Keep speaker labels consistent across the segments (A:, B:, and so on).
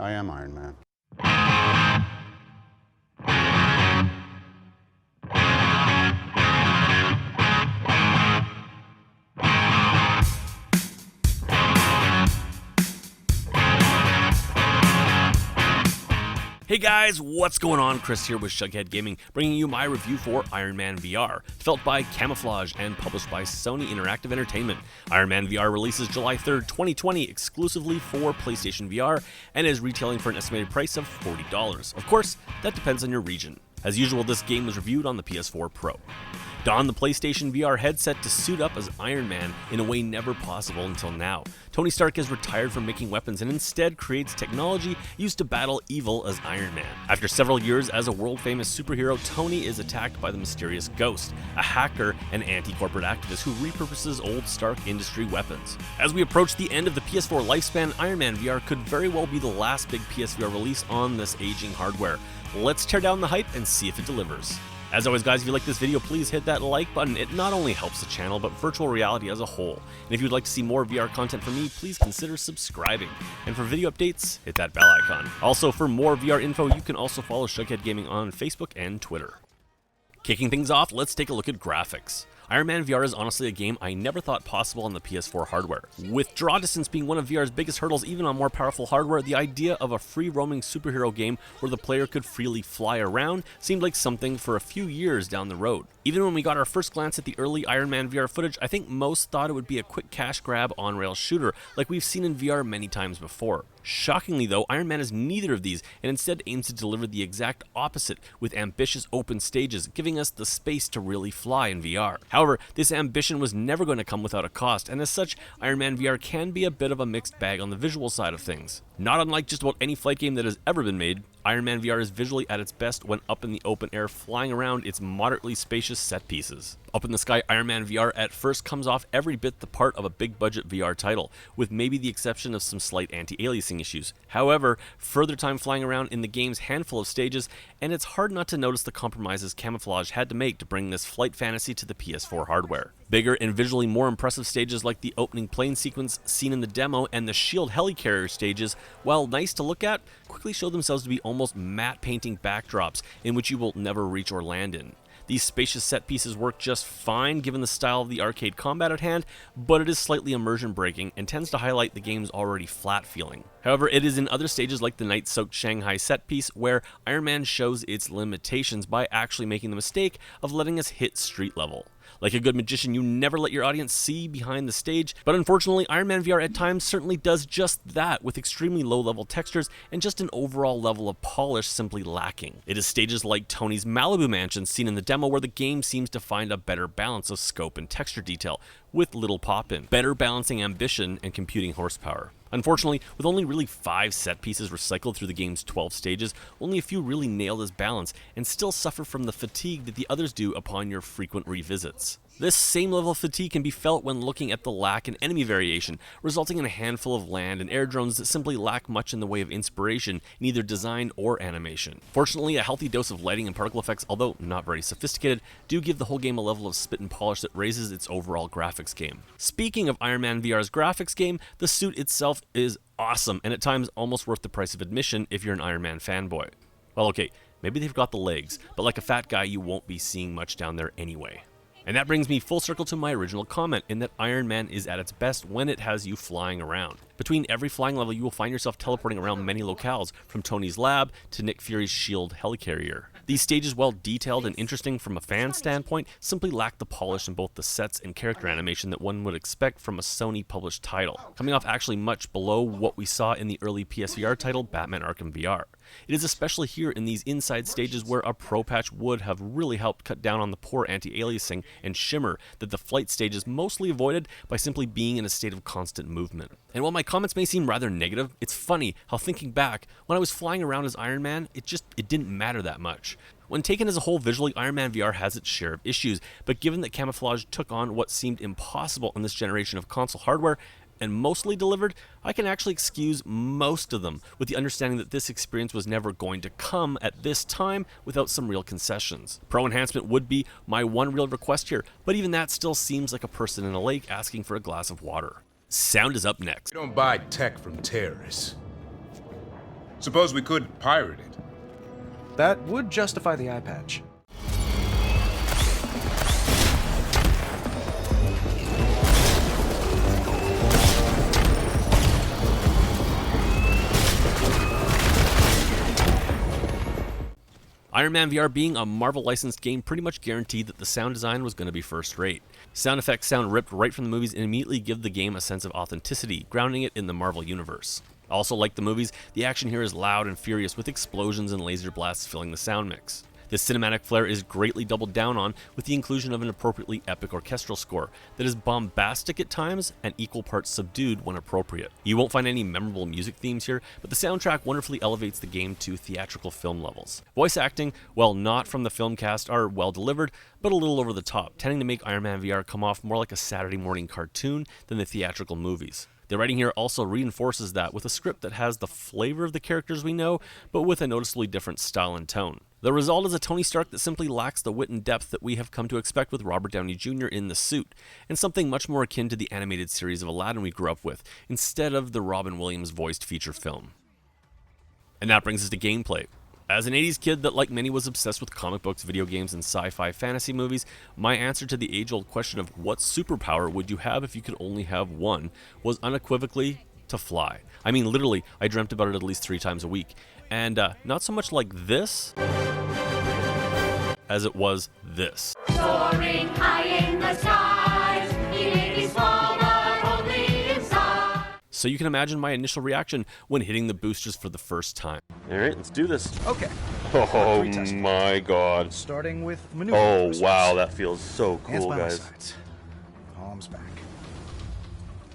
A: I am Iron Man.
B: Hey guys, what's going on? Chris here with Shughead Gaming, bringing you my review for Iron Man VR, developed by Camouflage and published by Sony Interactive Entertainment. Iron Man VR releases July 3rd, 2020, exclusively for PlayStation VR, and is retailing for an estimated price of $40. Of course, that depends on your region. As usual, this game was reviewed on the PS4 Pro. Don the PlayStation VR headset to suit up as Iron Man in a way never possible until now. Tony Stark has retired from making weapons and instead creates technology used to battle evil as Iron Man. After several years as a world-famous superhero, Tony is attacked by the mysterious Ghost, a hacker and anti-corporate activist who repurposes old Stark Industry weapons. As we approach the end of the PS4 lifespan, Iron Man VR could very well be the last big PSVR release on this aging hardware. Let's tear down the hype and see if it delivers. As always guys, if you like this video, please hit that like button. It not only helps the channel, but virtual reality as a whole. And if you'd like to see more VR content from me, please consider subscribing. And for video updates, hit that bell icon. Also, for more VR info, you can also follow Shughead Gaming on Facebook and Twitter. Kicking things off, let's take a look at graphics. Iron Man VR is honestly a game I never thought possible on the PS4 hardware. With draw distance being one of VR's biggest hurdles even on more powerful hardware, the idea of a free-roaming superhero game where the player could freely fly around seemed like something for a few years down the road. Even when we got our first glance at the early Iron Man VR footage, I think most thought it would be a quick cash grab on-rail shooter like we've seen in VR many times before. Shockingly though, Iron Man is neither of these and instead aims to deliver the exact opposite with ambitious open stages, giving us the space to really fly in VR. However, this ambition was never going to come without a cost, and as such, Iron Man VR can be a bit of a mixed bag on the visual side of things. Not unlike just about any flight game that has ever been made, Iron Man VR is visually at its best when up in the open air flying around its moderately spacious set pieces. Up in the sky, Iron Man VR at first comes off every bit the part of a big budget VR title, with maybe the exception of some slight anti-aliasing issues. However, further time flying around in the game's handful of stages, and it's hard not to notice the compromises Camouflage had to make to bring this flight fantasy to the PS4 hardware. Bigger and visually more impressive stages like the opening plane sequence seen in the demo and the shield helicarrier stages, while nice to look at, quickly show themselves to be almost matte painting backdrops in which you will never reach or land in. These spacious set pieces work just fine given the style of the arcade combat at hand, but it is slightly immersion breaking and tends to highlight the game's already flat feeling. However, it is in other stages like the night-soaked Shanghai set piece where Iron Man shows its limitations by actually making the mistake of letting us hit street level. Like a good magician, you never let your audience see behind the stage, but unfortunately Iron Man VR at times certainly does just that with extremely low-level textures and just an overall level of polish simply lacking. It is stages like Tony's Malibu mansion seen in the demo where the game seems to find a better balance of scope and texture detail, with little pop-in, better balancing ambition and computing horsepower. Unfortunately, with only really 5 set pieces recycled through the game's 12 stages, only a few really nail this balance and still suffer from the fatigue that the others do upon your frequent revisits. This same level of fatigue can be felt when looking at the lack in enemy variation, resulting in a handful of land and air drones that simply lack much in the way of inspiration in either design or animation. Fortunately, a healthy dose of lighting and particle effects, although not very sophisticated, do give the whole game a level of spit and polish that raises its overall graphics game. Speaking of Iron Man VR's graphics game, the suit itself is awesome and at times almost worth the price of admission if you're an Iron Man fanboy. Well, okay, maybe they've got the legs, but like a fat guy, you won't be seeing much down there anyway. And that brings me full circle to my original comment in that Iron Man is at its best when it has you flying around. Between every flying level, you will find yourself teleporting around many locales, from Tony's lab to Nick Fury's shield helicarrier. These stages, while detailed and interesting from a fan standpoint, simply lack the polish in both the sets and character animation that one would expect from a Sony-published title, coming off actually much below what we saw in the early PSVR title Batman Arkham VR. It is especially here in these inside stages where a pro patch would have really helped cut down on the poor anti-aliasing and shimmer that the flight stages mostly avoided by simply being in a state of constant movement. And while my comments may seem rather negative, it's funny how thinking back, when I was flying around as Iron Man, it didn't matter that much. When taken as a whole, visually, Iron Man VR has its share of issues, but given that Camouflage took on what seemed impossible in this generation of console hardware, and mostly delivered, I can actually excuse most of them with the understanding that this experience was never going to come at this time without some real concessions. Pro enhancement would be my one real request here, but even that still seems like a person in a lake asking for a glass of water. Sound is up next.
C: You don't buy tech from terrorists.
A: Suppose we could pirate it.
C: That would justify the eye patch.
B: Iron Man VR being a Marvel licensed game pretty much guaranteed that the sound design was going to be first rate. Sound effects sound ripped right from the movies and immediately give the game a sense of authenticity, grounding it in the Marvel universe. Also, like the movies, the action here is loud and furious with explosions and laser blasts filling the sound mix. This cinematic flair is greatly doubled down on with the inclusion of an appropriately epic orchestral score that is bombastic at times and equal parts subdued when appropriate. You won't find any memorable music themes here, but the soundtrack wonderfully elevates the game to theatrical film levels. Voice acting, while not from the film cast, are well delivered, but a little over the top, tending to make Iron Man VR come off more like a Saturday morning cartoon than the theatrical movies. The writing here also reinforces that with a script that has the flavor of the characters we know, but with a noticeably different style and tone. The result is a Tony Stark that simply lacks the wit and depth that we have come to expect with Robert Downey Jr. in the suit, and something much more akin to the animated series of Aladdin we grew up with, instead of the Robin Williams voiced feature film. And that brings us to gameplay. As an 80s kid that, like many, was obsessed with comic books, video games, and sci-fi fantasy movies, my answer to the age-old question of what superpower would you have if you could only have one was unequivocally to fly. I mean, literally, I dreamt about it at least 3 times a week. And not so much like this, as it was this.
D: Soaring high in the skies, you may be small but only inside.
B: So you can imagine my initial reaction when hitting the boosters for the first time.
E: Alright, let's do this.
C: Okay.
E: Oh my god.
C: Starting with maneuver.
E: Oh
C: process.
E: wow, that feels so
C: Hands
E: cool,
C: by my
E: guys.
C: sides. Palms back.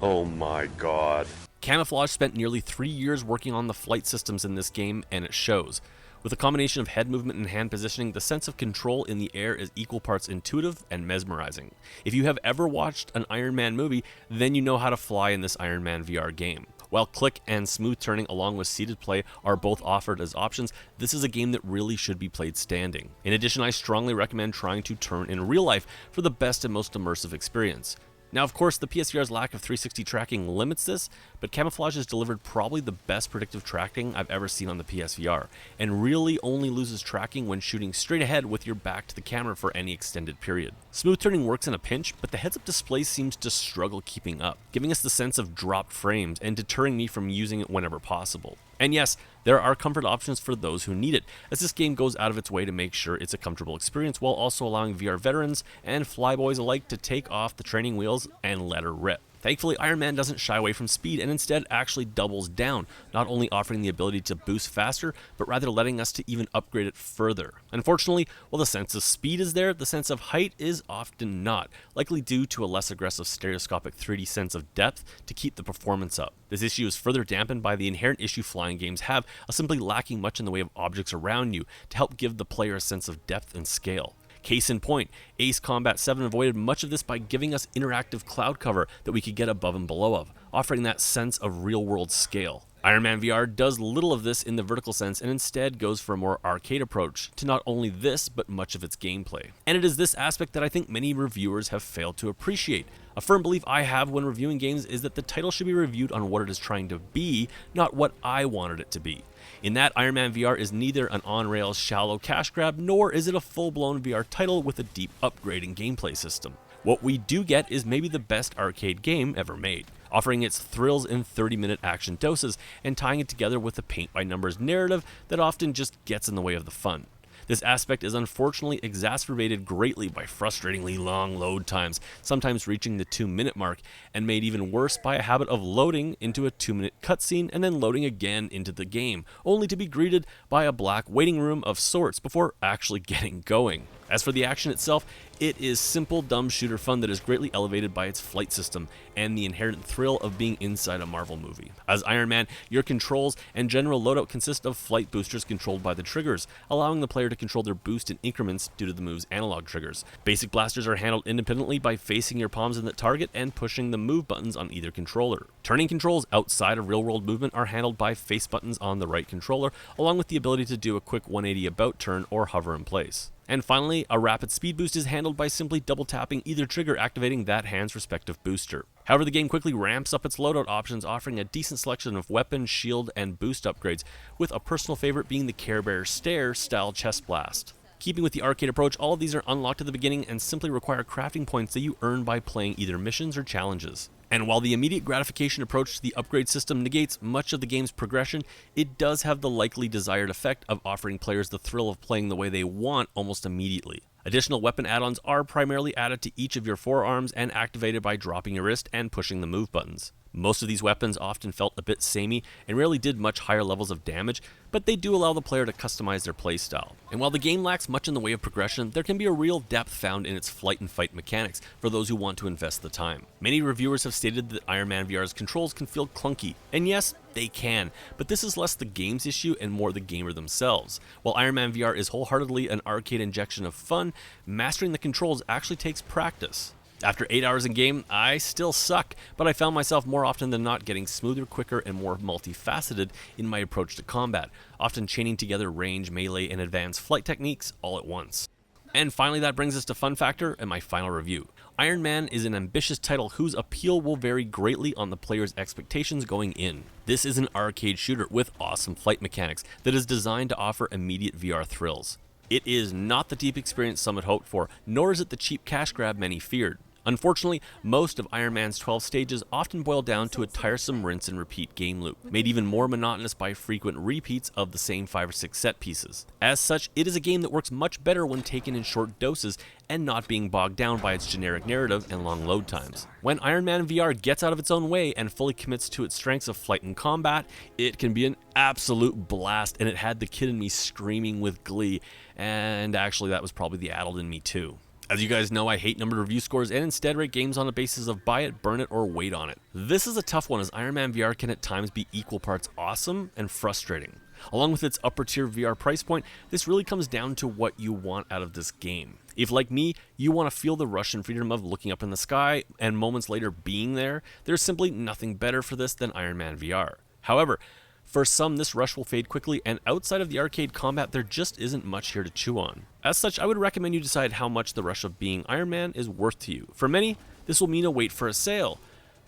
E: Oh my god.
B: Camouflage spent nearly 3 years working on the flight systems in this game, and it shows. With a combination of head movement and hand positioning, the sense of control in the air is equal parts intuitive and mesmerizing. If you have ever watched an Iron Man movie, then you know how to fly in this Iron Man VR game. While click and smooth turning along with seated play are both offered as options, this is a game that really should be played standing. In addition, I strongly recommend trying to turn in real life for the best and most immersive experience. Now, of course, the PSVR's lack of 360 tracking limits this, but Camouflage has delivered probably the best predictive tracking I've ever seen on the PSVR, and really only loses tracking when shooting straight ahead with your back to the camera for any extended period. Smooth turning works in a pinch, but the heads-up display seems to struggle keeping up, giving us the sense of dropped frames and deterring me from using it whenever possible. And yes, there are comfort options for those who need it, as this game goes out of its way to make sure it's a comfortable experience while also allowing VR veterans and flyboys alike to take off the training wheels and let her rip. Thankfully, Iron Man doesn't shy away from speed and instead actually doubles down, not only offering the ability to boost faster, but rather letting us to even upgrade it further. Unfortunately, while the sense of speed is there, the sense of height is often not, likely due to a less aggressive stereoscopic 3D sense of depth to keep the performance up. This issue is further dampened by the inherent issue flying games have of simply lacking much in the way of objects around you to help give the player a sense of depth and scale. Case in point, Ace Combat 7 avoided much of this by giving us interactive cloud cover that we could get above and below of, offering that sense of real-world scale. Iron Man VR does little of this in the vertical sense and instead goes for a more arcade approach to not only this, but much of its gameplay. And it is this aspect that I think many reviewers have failed to appreciate. A firm belief I have when reviewing games is that the title should be reviewed on what it is trying to be, not what I wanted it to be. In that, Iron Man VR is neither an on-rails shallow cash grab, nor is it a full-blown VR title with a deep upgrading gameplay system. What we do get is maybe the best arcade game ever made, offering its thrills in 30-minute action doses and tying it together with a paint-by-numbers narrative that often just gets in the way of the fun. This aspect is unfortunately exacerbated greatly by frustratingly long load times, sometimes reaching the 2-minute mark, and made even worse by a habit of loading into a 2-minute cutscene and then loading again into the game, only to be greeted by a black waiting room of sorts before actually getting going. As for the action itself, it is simple, dumb shooter fun that is greatly elevated by its flight system and the inherent thrill of being inside a Marvel movie. As Iron Man, your controls and general loadout consist of flight boosters controlled by the triggers, allowing the player to control their boost in increments due to the move's analog triggers. Basic blasters are handled independently by facing your palms in the target and pushing the move buttons on either controller. Turning controls outside of real-world movement are handled by face buttons on the right controller, along with the ability to do a quick 180 about turn or hover in place. And finally, a rapid speed boost is handled by simply double tapping either trigger, activating that hand's respective booster. However, the game quickly ramps up its loadout options, offering a decent selection of weapon, shield, and boost upgrades, with a personal favorite being the Care Bear Stare style chest blast. Keeping with the arcade approach, all of these are unlocked at the beginning and simply require crafting points that you earn by playing either missions or challenges. And while the immediate gratification approach to the upgrade system negates much of the game's progression, it does have the likely desired effect of offering players the thrill of playing the way they want almost immediately. Additional weapon add-ons are primarily added to each of your forearms and activated by dropping your wrist and pushing the move buttons. Most of these weapons often felt a bit samey and rarely did much higher levels of damage, but they do allow the player to customize their playstyle. And while the game lacks much in the way of progression, there can be a real depth found in its flight and fight mechanics for those who want to invest the time. Many reviewers have stated that Iron Man VR's controls can feel clunky, and yes, they can, but this is less the game's issue and more the gamer themselves. While Iron Man VR is wholeheartedly an arcade injection of fun, mastering the controls actually takes practice. After 8 hours in game, I still suck, but I found myself more often than not getting smoother, quicker, and more multifaceted in my approach to combat, often chaining together range, melee, and advanced flight techniques all at once. And finally, that brings us to fun factor and my final review. Iron Man is an ambitious title whose appeal will vary greatly on the player's expectations going in. This is an arcade shooter with awesome flight mechanics that is designed to offer immediate VR thrills. It is not the deep experience some had hoped for, nor is it the cheap cash grab many feared. Unfortunately, most of Iron Man's 12 stages often boil down to a tiresome rinse and repeat game loop, made even more monotonous by frequent repeats of the same 5 or 6 set pieces. As such, it is a game that works much better when taken in short doses and not being bogged down by its generic narrative and long load times. When Iron Man VR gets out of its own way and fully commits to its strengths of flight and combat, it can be an absolute blast, and it had the kid in me screaming with glee, and actually that was probably the adult in me too. As you guys know, I hate numbered review scores and instead rate games on the basis of buy it, burn it, or wait on it. This is a tough one, as Iron Man VR can at times be equal parts awesome and frustrating. Along with its upper tier VR price point, this really comes down to what you want out of this game. If, like me, you want to feel the rush and freedom of looking up in the sky and moments later being there, there's simply nothing better for this than Iron Man VR. However, for some, this rush will fade quickly, and outside of the arcade combat, there just isn't much here to chew on. As such, I would recommend you decide how much the rush of being Iron Man is worth to you. For many, this will mean a wait for a sale,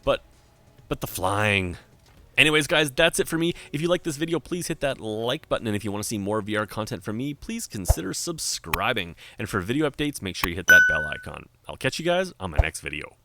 B: but the flying. Anyways, guys, that's it for me. If you like this video, please hit that like button, and if you want to see more VR content from me, please consider subscribing. And for video updates, make sure you hit that bell icon. I'll catch you guys on my next video.